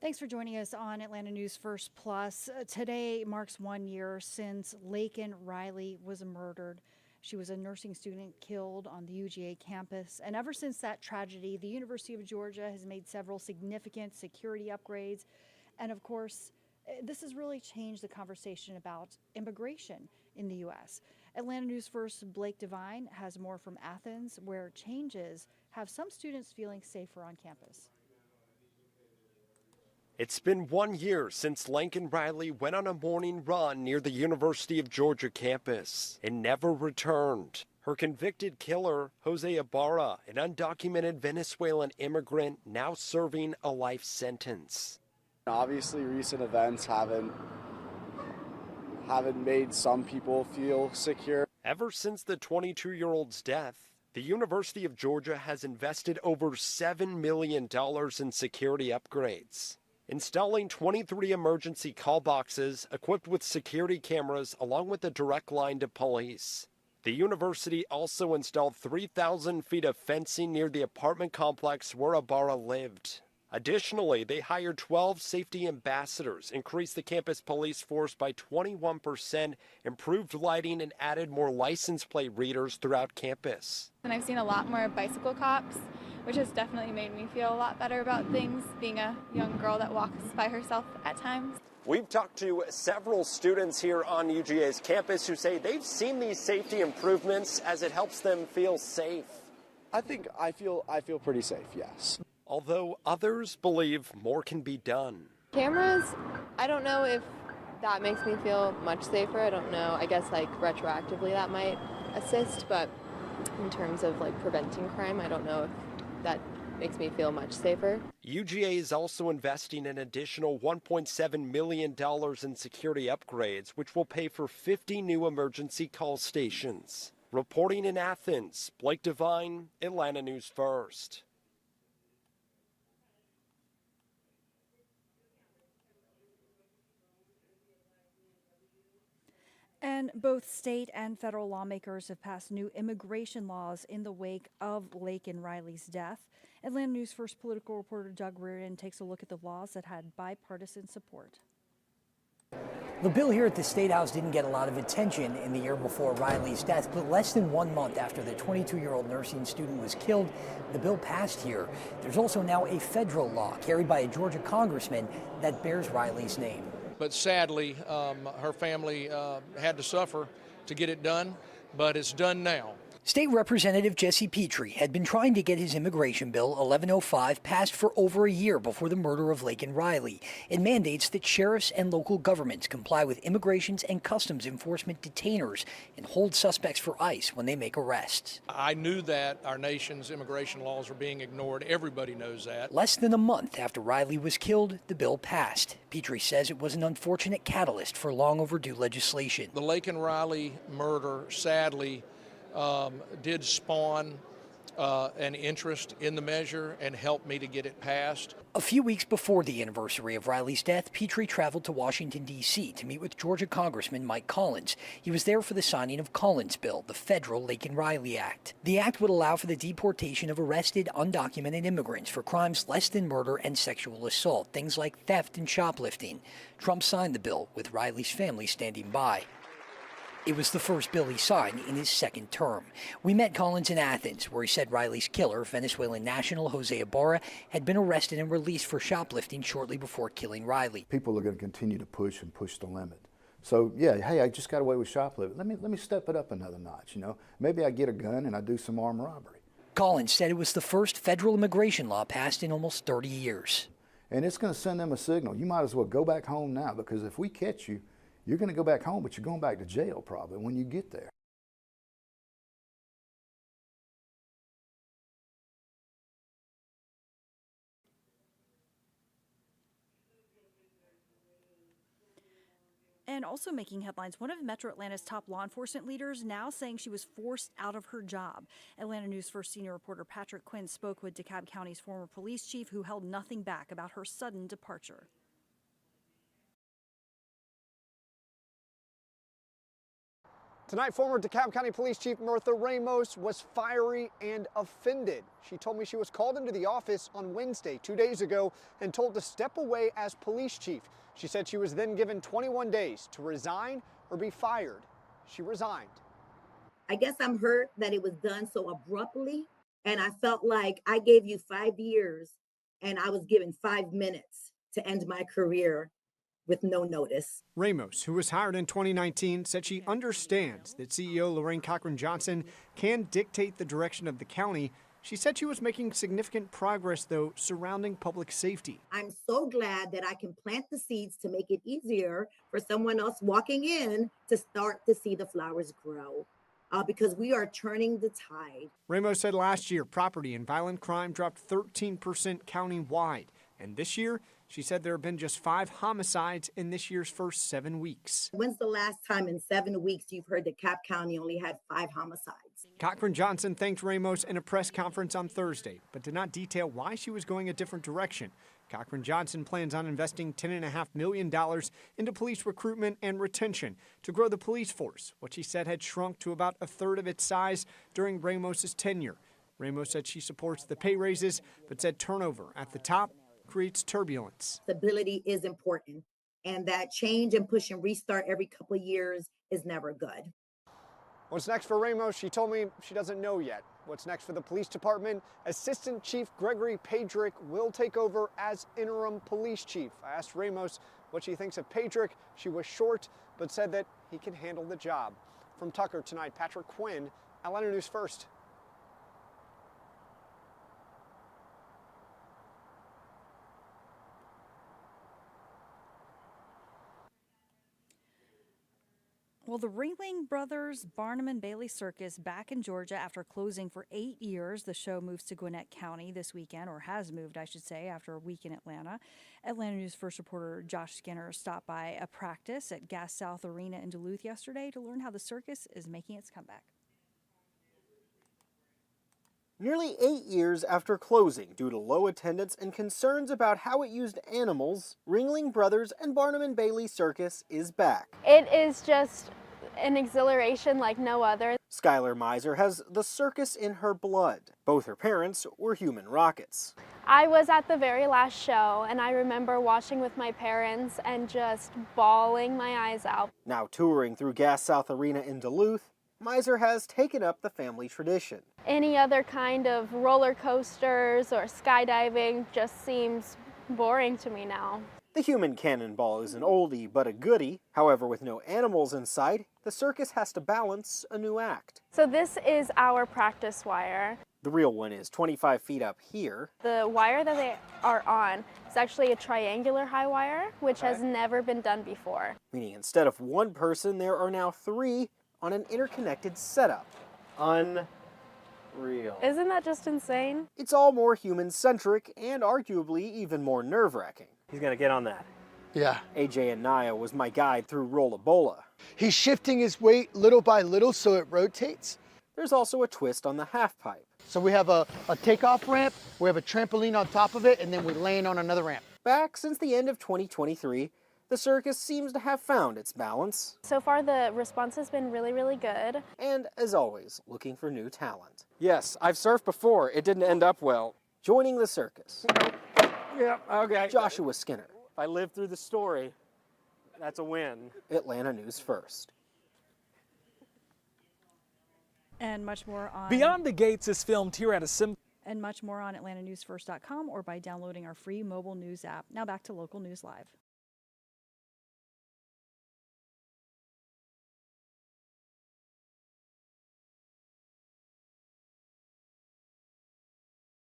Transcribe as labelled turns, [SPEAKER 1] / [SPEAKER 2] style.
[SPEAKER 1] Thanks for joining us on Atlanta News First Plus. Today marks 1 year since Laken Riley was murdered. She was a nursing student killed on the UGA campus. And ever since that tragedy, the University of Georgia has made several significant security upgrades. And of course, this has really changed the conversation about immigration in the U.S. Atlanta News First Blake Devine has more from Athens, where changes have some students feeling safer on campus.
[SPEAKER 2] It's been 1 year since Laken Riley went on a morning run near the University of Georgia campus and never returned. Her convicted killer, Jose Ibarra, an undocumented Venezuelan immigrant, now serving a life sentence.
[SPEAKER 3] Obviously, recent events haven't made some people feel secure.
[SPEAKER 2] Ever since the 22-year-old's death, the University of Georgia has invested over $7 million in security upgrades, installing 23 emergency call boxes equipped with security cameras along with a direct line to police. The university also installed 3,000 feet of fencing near the apartment complex where Ibarra lived. Additionally, they hired 12 safety ambassadors, increased the campus police force by 21%, improved lighting, and added more license plate readers throughout campus.
[SPEAKER 4] And I've seen a lot more bicycle cops, which has definitely made me feel a lot better about things, being a young girl that walks by herself at times.
[SPEAKER 2] We've talked to several students here on UGA's campus who say they've seen these safety improvements as it helps them feel safe.
[SPEAKER 3] I feel pretty safe, yes.
[SPEAKER 2] Although others believe more can be done.
[SPEAKER 5] Cameras, I don't know if that makes me feel much safer. I don't know. I guess like retroactively that might assist, but in terms of like preventing crime, I don't know if that makes me feel much safer.
[SPEAKER 2] UGA is also investing an additional $1.7 million in security upgrades, which will pay for 50 new emergency call stations. Reporting in Athens, Blake Devine, Atlanta News First.
[SPEAKER 1] And both state and federal lawmakers have passed new immigration laws in the wake of Laken Riley's death. Atlanta News First political reporter Doug Reardon takes a look at the laws that had bipartisan support.
[SPEAKER 6] The bill here at the State House didn't get a lot of attention in the year before Riley's death, but less than 1 month after the 22-year-old nursing student was killed, the bill passed here. There's also now a federal law carried by a Georgia congressman that bears Riley's name.
[SPEAKER 7] But sadly, her family had to suffer to get it done, but it's done now.
[SPEAKER 6] State Representative Jesse Petrie had been trying to get his immigration bill 1105 passed for over a year before the murder of Laken Riley. It mandates that sheriffs and local governments comply with immigrations and customs enforcement detainers and hold suspects for ICE when they make arrests.
[SPEAKER 7] I knew that our nation's immigration laws were being ignored. Everybody knows that.
[SPEAKER 6] Less than a month after Riley was killed, the bill passed. Petrie says it was an unfortunate catalyst for long overdue legislation.
[SPEAKER 7] The Laken Riley murder, sadly, did spawn an interest in the measure and helped me to get it passed.
[SPEAKER 6] A few weeks before the anniversary of Riley's death, Petrie traveled to Washington, D.C. to meet with Georgia Congressman Mike Collins. He was there for the signing of Collins' bill, the federal Laken Riley Act. The act would allow for the deportation of arrested, undocumented immigrants for crimes less than murder and sexual assault, things like theft and shoplifting. Trump signed the bill, with Riley's family standing by. It was the first bill he signed in his second term. We met Collins in Athens, where he said Riley's killer, Venezuelan national Jose Ibarra, had been arrested and released for shoplifting shortly before killing Riley.
[SPEAKER 8] People are going to continue to push the limit. So, yeah, hey, I just got away with shoplifting. Let me step it up another notch, you know. Maybe I get a gun and I do some armed robbery.
[SPEAKER 6] Collins said it was the first federal immigration law passed in almost 30 years.
[SPEAKER 8] And it's going to send them a signal. You might as well go back home now, because if we catch you, you're going to go back home, but you're going back to jail probably when you get there.
[SPEAKER 1] And also making headlines, one of Metro Atlanta's top law enforcement leaders now saying she was forced out of her job. Atlanta News First senior reporter Patrick Quinn spoke with DeKalb County's former police chief, who held nothing back about her sudden departure.
[SPEAKER 9] Tonight, former DeKalb County Police Chief Mirtha Ramos was fiery and offended. She told me she was called into the office on Wednesday, 2 days ago, and told to step away as police chief. She said she was then given 21 days to resign or be fired. She resigned.
[SPEAKER 10] I guess I'm hurt that it was done so abruptly, and I felt like I gave you 5 years and I was given 5 minutes to end my career with no notice.
[SPEAKER 11] Ramos, who was hired in 2019, said she understands that CEO Lorraine Cochran-Johnson can dictate the direction of the county. She said she was making significant progress, though, surrounding public safety.
[SPEAKER 10] I'm so glad that I can plant the seeds to make it easier for someone else walking in to start to see the flowers grow. Because we are turning the tide.
[SPEAKER 11] Ramos said last year property and violent crime dropped 13% county-wide. And this year, she said there have been just 5 homicides in this year's first 7 weeks.
[SPEAKER 10] When's the last time in 7 weeks you've heard that DeKalb County only had 5 homicides?
[SPEAKER 11] Cochran-Johnson thanked Ramos in a press conference on Thursday, but did not detail why she was going a different direction. Cochran-Johnson plans on investing $10.5 million into police recruitment and retention to grow the police force, which she said had shrunk to about a third of its size during Ramos's tenure. Ramos said she supports the pay raises, but said turnover at the top creates turbulence.
[SPEAKER 10] Stability is important, and that change and push and restart every couple of years is never good.
[SPEAKER 9] What's next for Ramos? She told me she doesn't know yet. What's next for the police department? Assistant Chief Gregory Pedrick will take over as interim police chief. I asked Ramos what she thinks of Pedrick. She was short, but said that he can handle the job. From Tucker tonight, Patrick Quinn, Atlanta News First.
[SPEAKER 1] Well, the Ringling Brothers Barnum and Bailey Circus back in Georgia after closing for 8 years. The show moves to Gwinnett County this weekend, or has moved, I should say, after a week in Atlanta. Atlanta News First reporter Josh Skinner stopped by a practice at Gas South Arena in Duluth yesterday to learn how the circus is making its comeback.
[SPEAKER 12] Nearly 8 years after closing due to low attendance and concerns about how it used animals, Ringling Brothers and Barnum and Bailey Circus is back.
[SPEAKER 13] It is just an exhilaration like no other.
[SPEAKER 12] Skylar Miser has the circus in her blood. Both her parents were human rockets.
[SPEAKER 13] I was at the very last show, and I remember watching with my parents and just bawling my eyes out.
[SPEAKER 12] Now touring through Gas South Arena in Duluth, Miser has taken up the family tradition.
[SPEAKER 13] Any other kind of roller coasters or skydiving just seems boring to me now.
[SPEAKER 12] The human cannonball is an oldie but a goodie. However, with no animals in sight, the circus has to balance a new act.
[SPEAKER 13] So this is our practice wire.
[SPEAKER 12] The real one is 25 feet up here.
[SPEAKER 13] The wire that they are on is actually a triangular high wire, which has never been done before.
[SPEAKER 12] Meaning instead of one person, there are now 3 on an interconnected setup. Unreal.
[SPEAKER 13] Isn't that just insane?
[SPEAKER 12] It's all more human-centric and arguably even more nerve-wracking. He's gonna get on that.
[SPEAKER 14] Yeah.
[SPEAKER 12] AJ Anaya was my guide through Rollabola.
[SPEAKER 14] He's shifting his weight little by little so it rotates.
[SPEAKER 12] There's also a twist on the half pipe.
[SPEAKER 14] So we have a takeoff ramp, we have a trampoline on top of it, and then we land on another ramp.
[SPEAKER 12] Back since the end of 2023, the circus seems to have found its balance.
[SPEAKER 13] So far the response has been really, really good.
[SPEAKER 12] And as always, looking for new talent.
[SPEAKER 2] Yes, I've surfed before. It didn't end up well.
[SPEAKER 12] Joining the circus,
[SPEAKER 2] Yeah, okay.
[SPEAKER 12] Joshua Skinner.
[SPEAKER 2] If I live through the story, that's a win.
[SPEAKER 12] Atlanta News First.
[SPEAKER 1] And much more on
[SPEAKER 15] Beyond the Gates is filmed here at a
[SPEAKER 1] and much more on AtlantaNewsFirst.com or by downloading our free mobile news app. Now back to Local News Live.